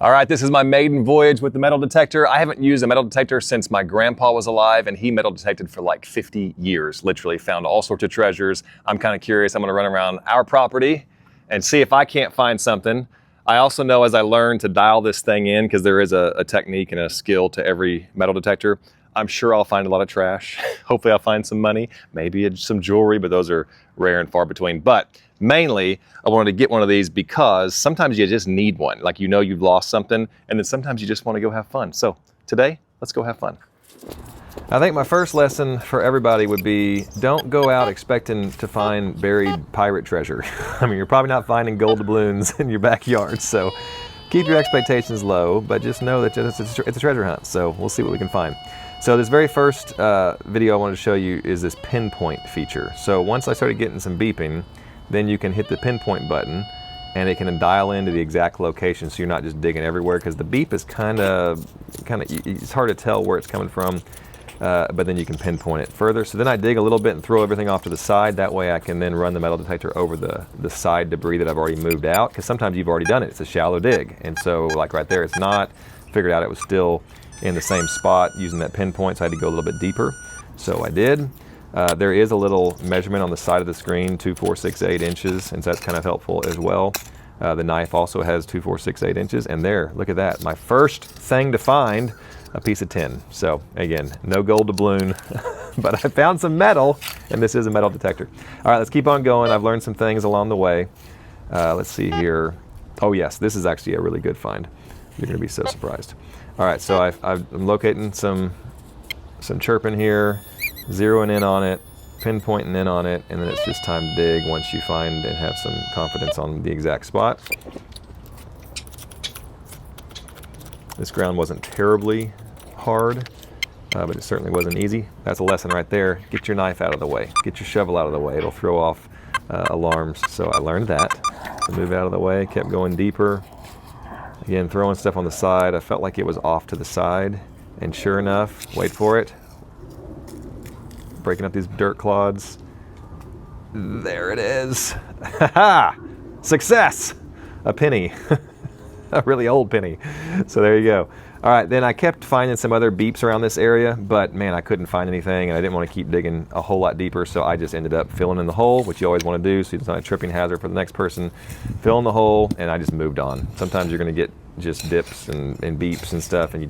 All right, this is my maiden voyage with the metal detector. I haven't used a metal detector since my grandpa was alive, and he metal detected for like 50 years, literally found all sorts of treasures. I'm kind of curious. I'm gonna run around our property and see if I can't find something. I also know as I learn to dial this thing in, because there is a technique and a skill to every metal detector, I'm sure I'll find a lot of trash. Hopefully I'll find some money, maybe some jewelry, but those are rare and far between. But mainly, I wanted to get one of these because sometimes you just need one. Like, you know you've lost something, and then sometimes you just want to go have fun. So today, let's go have fun. I think my first lesson for everybody would be, don't go out expecting to find buried pirate treasure. I mean, you're probably not finding gold doubloons in your backyard, so keep your expectations low, but just know that it's a treasure hunt, so we'll see what we can find. So this very first video I wanted to show you is this pinpoint feature. So once I started getting some beeping, then you can hit the pinpoint button and it can dial into the exact location, so you're not just digging everywhere, because the beep is kind of, it's hard to tell where it's coming from, but then you can pinpoint it further. So then I dig a little bit and throw everything off to the side. That way I can then run the metal detector over the side debris that I've already moved out, because sometimes you've already done it. It's a shallow dig, and so like right there, it's not. Figured out it was still in the same spot using that pinpoint, so I had to go a little bit deeper. So I did. There is a little measurement on the side of the screen, 2, 4, 6, 8 inches, and so that's kind of helpful as well. The knife also has 2, 4, 6, 8 inches, and there, look at that. My first thing to find, a piece of tin. So again, no gold doubloon, but I found some metal, and this is a metal detector. All right, let's keep on going. I've learned some things along the way. Let's see here. Oh yes, this is actually a really good find. You're gonna be so surprised. All right, so I'm locating some chirping here, zeroing in on it, pinpointing in on it, and then it's just time to dig once you find and have some confidence on the exact spot. This ground wasn't terribly hard, but it certainly wasn't easy. That's a lesson right there. Get your knife out of the way. Get your shovel out of the way. It'll throw off alarms. So I learned that. So move out of the way, kept going deeper. Again, throwing stuff on the side. I felt like it was off to the side, and sure enough, wait for it, breaking up these dirt clods. There it is. Ha! Success! A penny. A really old penny. So there you go. All right, then I kept finding some other beeps around this area, but man, I couldn't find anything, and I didn't want to keep digging a whole lot deeper, so I just ended up filling in the hole, which you always want to do, so it's not a tripping hazard for the next person. Fill in the hole, and I just moved on. Sometimes you're going to get just dips and beeps and stuff, and you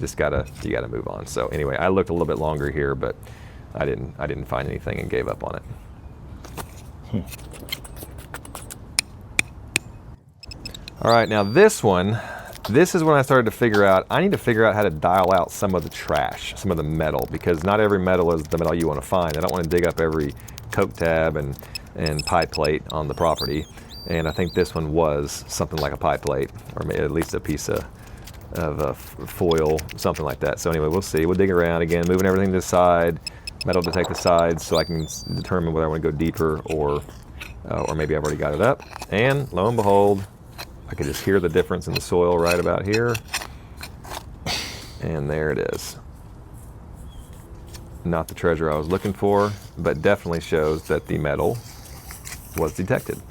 gotta move on. So anyway, I looked a little bit longer here, but I didn't find anything and gave up on it. All right, now this is when I started to figure out, I need to figure out how to dial out some of the trash, some of the metal, because not every metal is the metal you want to find. I don't want to dig up every coke tab and pie plate on the property. And I think this one was something like a pie plate, or maybe at least a piece of foil, something like that. So anyway, we'll see. We'll dig around again, moving everything to the side, metal detect the sides, so I can determine whether I want to go deeper or maybe I've already got it up. And lo and behold, I could just hear the difference in the soil right about here. And there it is. Not the treasure I was looking for, but definitely shows that the metal was detected.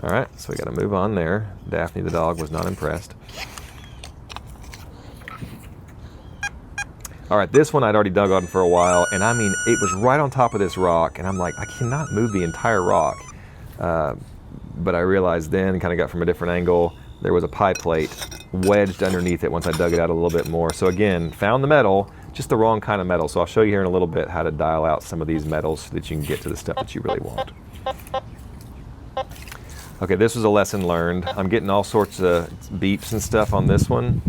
All right, so we got to move on there. Daphne the dog was not impressed. All right, this one I'd already dug on for a while, and I mean, it was right on top of this rock, and I'm like, I cannot move the entire rock. But I realized then, kind of got from a different angle, there was a pie plate wedged underneath it once I dug it out a little bit more. So again, found the metal, just the wrong kind of metal. So I'll show you here in a little bit how to dial out some of these metals so that you can get to the stuff that you really want. Okay, this was a lesson learned. I'm getting all sorts of beeps and stuff on this one.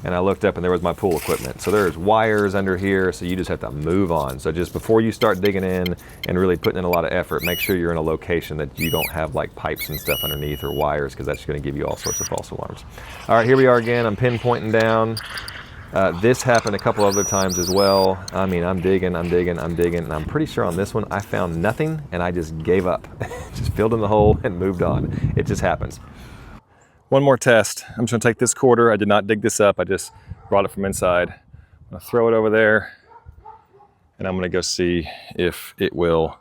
And I looked up and there was my pool equipment. So there's wires under here, so you just have to move on. So just before you start digging in and really putting in a lot of effort, make sure you're in a location that you don't have like pipes and stuff underneath or wires, because that's gonna give you all sorts of false alarms. All right, here we are again. I'm pinpointing down. This happened a couple other times as well. I mean, I'm digging, and I'm pretty sure on this one I found nothing and I just gave up. Just filled in the hole and moved on. It just happens. One more test. I'm just gonna take this quarter. I did not dig this up. I just brought it from inside. I'm gonna throw it over there, and I'm gonna go see if it will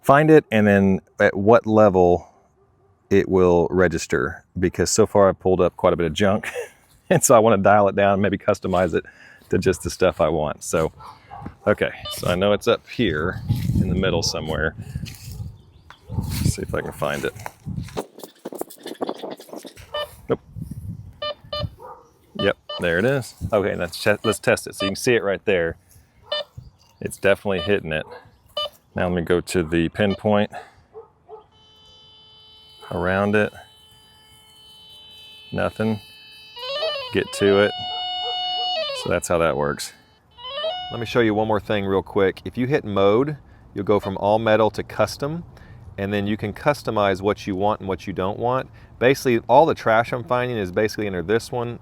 find it, and then at what level it will register, because so far I've pulled up quite a bit of junk. And so I want to dial it down, maybe customize it to just the stuff I want. So, okay, so I know it's up here in the middle somewhere. Let's see if I can find it. Nope. Yep, there it is. Okay, let's test it. So you can see it right there. It's definitely hitting it. Now let me go to the pinpoint around it. Nothing. Get to it. So that's how that works. Let me show you one more thing real quick. If you hit mode, you'll go from all metal to custom, and then you can customize what you want and what you don't want. Basically, all the trash I'm finding is basically under this one,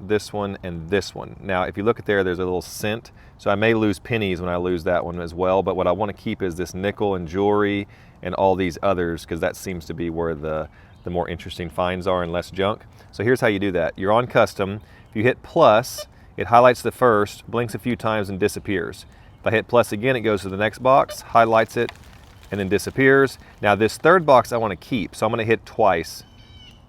and this one. Now, if you look at there, there's a little cent, so I may lose pennies when I lose that one as well, but what I want to keep is this nickel and jewelry and all these others, because that seems to be where the more interesting finds are and less junk. So here's how you do that. You're on custom. If you hit plus, it highlights the first, blinks a few times, and disappears. If I hit plus again, it goes to the next box, highlights it, and then disappears. Now this third box I want to keep, so I'm going to hit twice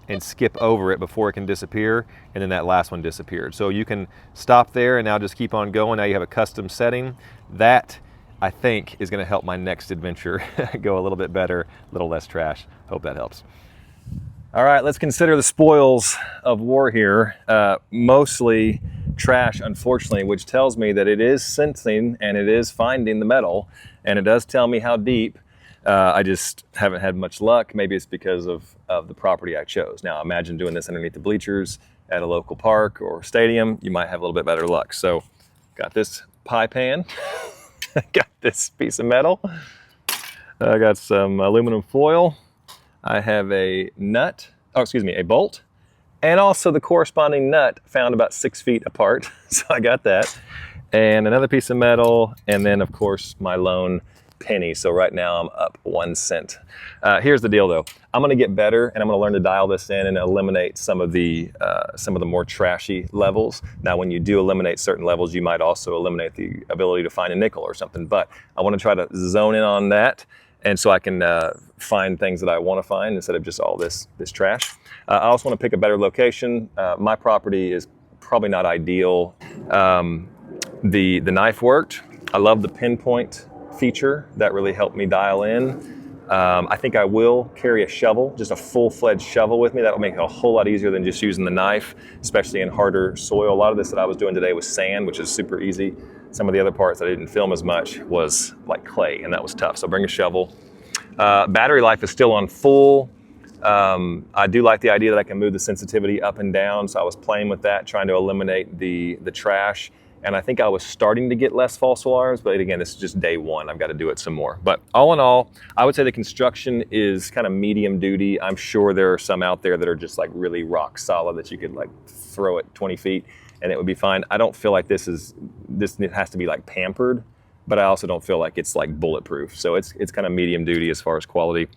and skip over it before it can disappear, and then that last one disappeared. So you can stop there and now just keep on going. Now you have a custom setting. That, I think, is going to help my next adventure go a little bit better, a little less trash. Hope that helps. All right, let's consider the spoils of war here. Mostly trash, unfortunately, which tells me that it is sensing and it is finding the metal, and it does tell me how deep. I just haven't had much luck. Maybe it's because of the property I chose. Now, imagine doing this underneath the bleachers at a local park or stadium. You might have a little bit better luck. So, got this pie pan. Got this piece of metal. I got some aluminum foil. I have a nut, a bolt, and also the corresponding nut found about 6 feet apart. So I got that, and another piece of metal, and then of course my lone penny. So right now I'm up 1 cent. Here's the deal though. I'm gonna get better, and I'm gonna learn to dial this in and eliminate some of the more trashy levels. Now when you do eliminate certain levels, you might also eliminate the ability to find a nickel or something, but I wanna try to zone in on that, and so I can find things that I want to find instead of just all this trash. I also want to pick a better location. My property is probably not ideal. The knife worked. I love the pinpoint feature. That really helped me dial in. I think I will carry a shovel, just a full-fledged shovel with me. That'll make it a whole lot easier than just using the knife, especially in harder soil. A lot of this that I was doing today was sand, which is super easy. Some of the other parts that I didn't film as much was like clay, and that was tough. So bring a shovel. Battery life is still on full. I do like the idea that I can move the sensitivity up and down. So I was playing with that, trying to eliminate the trash. And I think I was starting to get less false alarms, but again, this is just day one. I've got to do it some more. But all in all, I would say the construction is kind of medium duty. I'm sure there are some out there that are just like really rock solid that you could like throw it 20 feet and it would be fine. I don't feel like this has to be like pampered, but I also don't feel like it's like bulletproof. So it's kind of medium duty as far as quality.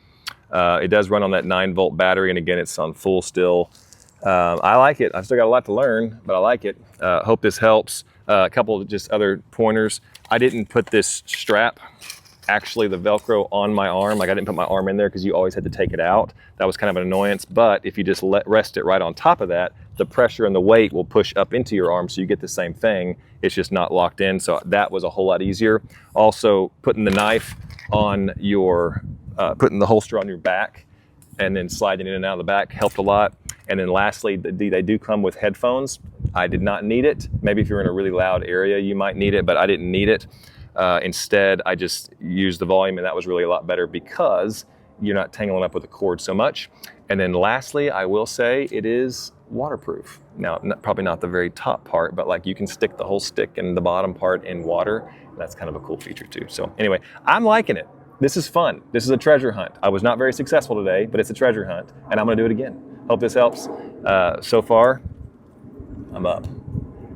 It does run on that 9-volt battery, and again, it's on full still. I like it. I've still got a lot to learn, but I like it. Hope this helps. A couple of just other pointers. I didn't put this strap, actually the Velcro, on my arm. Like I didn't put my arm in there because you always had to take it out. That was kind of an annoyance, but if you just rest it right on top of that, the pressure and the weight will push up into your arm, so you get the same thing. It's just not locked in, so that was a whole lot easier. Also, putting the knife on your, putting the holster on your back and then sliding in and out of the back helped a lot. And then lastly, they do come with headphones. I did not need it. Maybe if you're in a really loud area, you might need it, but I didn't need it. Instead, I just used the volume, and that was really a lot better because you're not tangling up with the cord so much. And then lastly, I will say it is waterproof. Now, probably not the very top part, but like you can stick the whole stick and the bottom part in water. That's kind of a cool feature too. So anyway, I'm liking it. This is fun. This is a treasure hunt. I was not very successful today, but it's a treasure hunt, and I'm gonna do it again. Hope this helps. So far, I'm up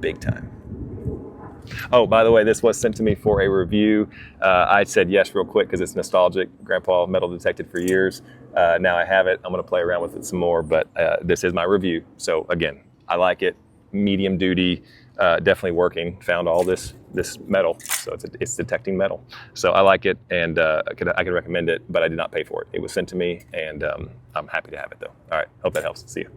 big time. Oh, by the way, this was sent to me for a review. I said yes real quick because it's nostalgic. Grandpa metal detected for years. Now I have it. I'm going to play around with it some more, but this is my review. So again, I like it. Medium duty, definitely working. Found all this metal, so it's detecting metal. So I like it, and I could recommend it, but I did not pay for it. It was sent to me, and I'm happy to have it though. All right, hope that helps. See you.